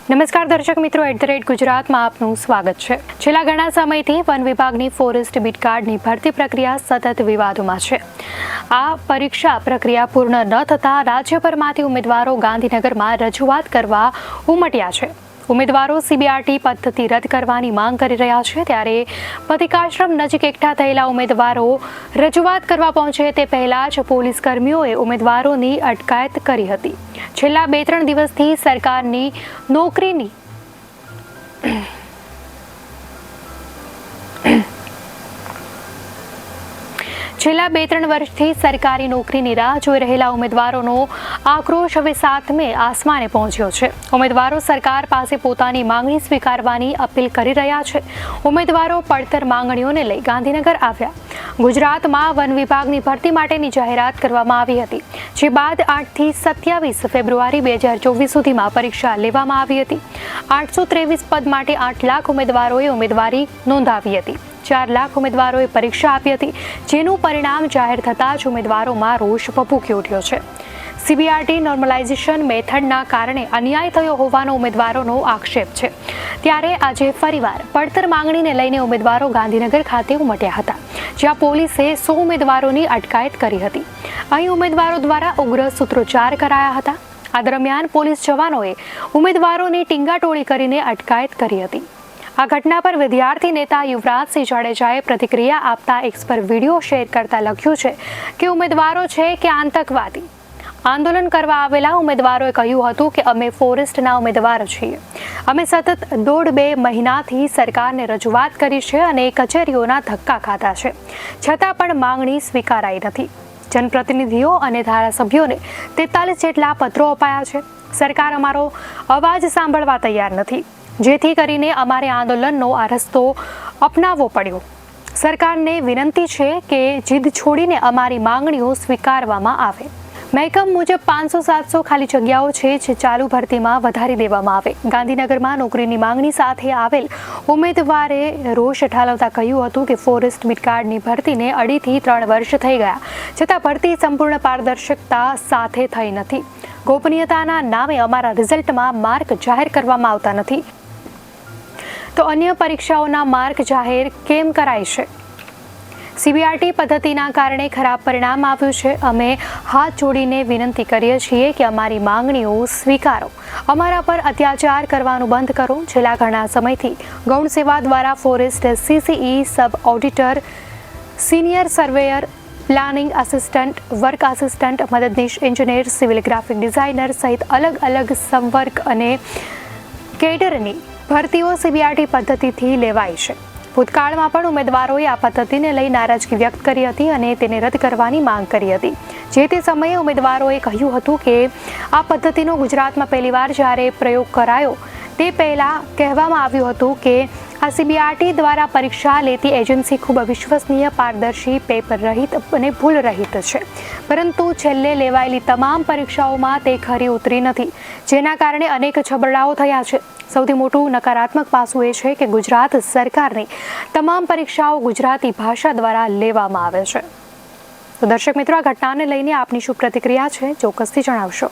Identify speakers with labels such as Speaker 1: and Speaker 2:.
Speaker 1: નમસ્કાર દર્શક મિત્રો, @ગુજરાતમાં આપનું સ્વાગત છે। છેલ્લા ઘણા સમયથી વન વિભાગની ફોરેસ્ટ બીટગાર્ડની ભરતી પ્રક્રિયા સતત વિવાદોમાં છે। આ પરીક્ષા પ્રક્રિયા પૂર્ણ ન થતાં રાજ્યભરમાંથી ઉમેદવારો ગાંધીનગરમાં રજૂઆત કરવા ઉમટ્યા છે। ઉમેદવારો સીબીઆરટી પદ્ધતિ રદ કરવાની માંગ કરી રહ્યા છે, ત્યારે પથિકાશ્રમ નજીક એકઠા થયેલા ઉમેદવારો રજૂઆત કરવા પહોંચે તે પહેલા જ પોલીસ કર્મીઓએ ઉમેદવારોની અટકાયત કરી હતી। છેલ્લા 2-3 દિવસથી સરકારની નોકરીની છેલ્લા 2-3 વર્ષથી સરકારી નોકરીની રાહ જોઈ રહેલા ઉમેદવારોનો આક્રોશ હવે 7મે આસમાને પહોંચ્યો છે। ઉમેદવારો સરકાર પાસે પોતાની માંગણી સ્વીકારવાની અપીલ કરી રહ્યા છે। ઉમેદવારો પડતર માંગણીઓને લઈ ગાંધીનગર આવ્યા। ગુજરાતમાં વન વિભાગની ભરતી માટેની જાહેરાત કરવામાં આવી હતી, જે બાદ 8થી 27 ફેબ્રુઆરી 2024 સુધીમાં પરીક્ષા લેવામાં આવી હતી। 823 પદ માટે 8 લાખ ઉમેદવારોએ ઉમેદવારી નોંધાવી હતી। 4 લાખ ઉમેદવારોએ પરીક્ષા આપી હતી, જેનું પરિણામ જાહેર થતાં જ ઉમેદવારોમાં રોષ ભભૂકી ઉઠ્યો છે। સીબીઆરટી નોર્મલાઇઝેશન મેથડના કારણે અન્યાય થયો હોવાનો ઉમેદવારોનો આક્ષેપ છે। ત્યારે આજે ફરીવાર પડતર માંગણીને લઈને ઉમેદવારો ગાંધીનગર ખાતે ઉમટ્યા હતા, જ્યાં પોલીસે 100 ઉમેદવારોની અટકાયત કરી હતી। અહીં ઉમેદવારો દ્વારા ઉગ્ર સૂત્રોચ્ચાર કરાયા હતા। આ દરમિયાન પોલીસ જવાનોએ ઉમેદવારોની ટીંગાટોળી કરીને અટકાયત કરી હતી। આ ઘટના પર વિદ્યાર્થી નેતા યુવરાજસિંહ જાડેજાએ પ્રતિક્રિયા આપતા એક્સ પર વિડીયો શેર કરતા લખ્યું છે કે ઉમેદવારો છે કે આતંકવાદી। આંદોલન કરવા આવેલા ઉમેદવારોએ કહ્યું હતું કે અમે ફોરેસ્ટના ઉમેદવાર છીએ। અમે સતત 1.5-2 મહિનાથી સરકારને રજૂઆત કરી છે અને કચેરીઓના ધક્કા ખાધા છે, છતાં પણ માંગણી સ્વીકારાઈ નથી। જનપ્રતિનિધિઓ અને ધારાસભ્યોને 43 જેટલા પત્રો અપાયા છે। સરકાર અમારો અવાજ સાંભળવા તૈયાર નથી, જેથી કરીને અમારે આંદોલનનો આ રસ્તો અપનાવવો પડ્યો। સરકારને વિનંતી છે કે જીદ છોડીને અમારી માંગણીઓ સ્વીકારવામાં આવે। મહેકમ મુજબ 500-700 ખાલી જગ્યાઓ છે, જે ચાલુ ભરતીમાં વધારી દેવામાં આવે। ગાંધીનગરમાં નોકરીની માંગણી સાથે આવેલ ઉમેદવારે રોષ ઠાલવતા કહ્યું હતું કે ફોરેસ્ટ બીટગાર્ડની ભરતીને 2.5થી 3 વર્ષ થઈ ગયા, છતાં ભરતી સંપૂર્ણ પારદર્શકતા સાથે થઈ નથી। ગોપનીયતાના નામે અમારા રિઝલ્ટમાં માર્ક જાહેર કરવામાં આવતા નથી, તો અન્ય પરીક્ષાઓના માર્ક જાહેર કેમ કરાય છે? સીબીઆરટી પદ્ધતિના કારણે ખરાબ પરિણામ આવ્યું છે। અમે હાથ જોડીને વિનંતી કરીએ છીએ કે અમારી માંગણીઓ સ્વીકારો, અમારા પર અત્યાચાર કરવાનું બંધ કરો। છેલ્લા ઘણા સમયથી ગૌણ સેવા દ્વારા forest CCE, sub auditor, senior surveyor, planning assistant, work assistant, મદદનીશ એન્જિનિયર, સિવિલ ગ્રાફિક ડિઝાઇનર સહિત અલગ અલગ સંવર્ગ અને કેડરની ભરતીઓ સીબીઆરટી પદ્ધતિથી લેવાઈ છે। ભૂતકાળમાં પણ ઉમેદવારોએ આ પદ્ધતિને લઈ નારાજગી વ્યક્ત કરી હતી અને તેને રદ કરવાની માંગ કરી હતી। જે તે સમયે ઉમેદવારોએ કહ્યું હતું કે આ પદ્ધતિનો ગુજરાતમાં પહેલીવાર જ્યારે પ્રયોગ કરાયો તે પહેલાં કહેવામાં આવ્યું હતું કે આ સીબીઆરટી દ્વારા પરીક્ષા લેતી એજન્સી ખૂબ વિશ્વસનીય, પારદર્શી, પેપર રહિત અને ભૂલ રહિત છે, પરંતુ છેલ્લે લેવાયેલી તમામ પરીક્ષાઓમાં તે ખરી ઉતરી નથી, જેના કારણે અનેક છબરડાઓ થયા છે। સૌથી મોટું નકારાત્મક પાસું એ છે કે ગુજરાત સરકારની તમામ પરીક્ષાઓ ગુજરાતી ભાષા દ્વારા લેવામાં આવે છે। તો દર્શક મિત્રો, આ ઘટનાને લઈને આપની શું પ્રતિક્રિયા છે, ચોક્કસથી જણાવશો।